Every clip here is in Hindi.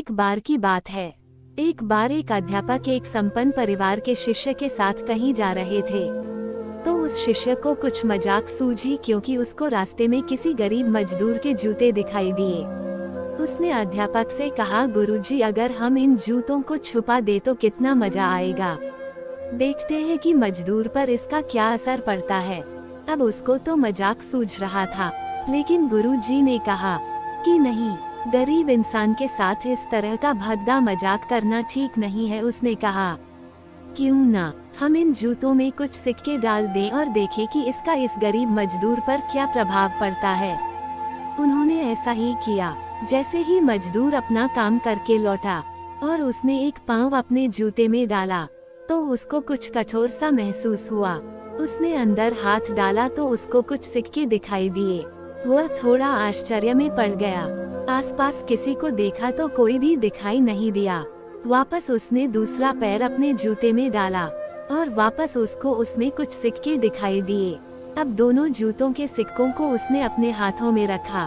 एक बार की बात है। एक बार एक अध्यापक एक संपन्न परिवार के शिष्य के साथ कहीं जा रहे थे। तो उस शिष्य को कुछ मजाक सूझी क्योंकि उसको रास्ते में किसी गरीब मजदूर के जूते दिखाई दिए। उसने अध्यापक से कहा, गुरुजी, अगर हम इन जूतों को छुपा दे तो कितना मजा आएगा। देखते हैं कि मजदूर पर इसका क्या असर पड़ता है। अब उसको तो मजाक सूझ रहा था, लेकिन गुरुजी ने कहा कि नहीं, गरीब इंसान के साथ इस तरह का भद्दा मजाक करना ठीक नहीं है। उसने कहा, क्यों ना हम इन जूतों में कुछ सिक्के डाल दें और देखें कि इसका इस गरीब मजदूर पर क्या प्रभाव पड़ता है। उन्होंने ऐसा ही किया। जैसे ही मजदूर अपना काम करके लौटा और उसने एक पाँव अपने जूते में डाला तो उसको कुछ कठोर सा महसूस हुआ। उसने अंदर हाथ डाला तो उसको कुछ सिक्के दिखाई दिए। वह थोड़ा आश्चर्य में पड़ गया। आसपास किसी को देखा तो कोई भी दिखाई नहीं दिया। वापस उसने दूसरा पैर अपने जूते में डाला और वापस उसको उसमें कुछ सिक्के दिखाई दिए। अब दोनों जूतों के सिक्कों को उसने अपने हाथों में रखा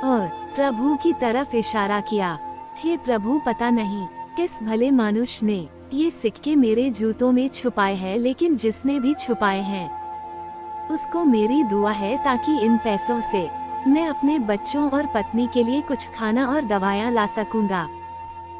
और प्रभु की तरफ इशारा किया। हे प्रभु, पता नहीं किस भले मानुष ने ये सिक्के मेरे जूतों में छुपाए हैं, लेकिन जिसने भी छुपाए हैं उसको मेरी दुआ है ताकि इन पैसों से मैं अपने बच्चों और पत्नी के लिए कुछ खाना और दवाइयाँ ला सकूंगा।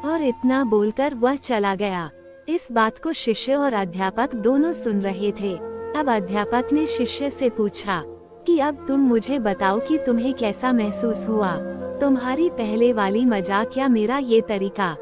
और इतना बोलकर वह चला गया। इस बात को शिष्य और अध्यापक दोनों सुन रहे थे। अब अध्यापक ने शिष्य से पूछा कि अब तुम मुझे बताओ कि तुम्हें कैसा महसूस हुआ, तुम्हारी पहले वाली मजाक या मेरा ये तरीका।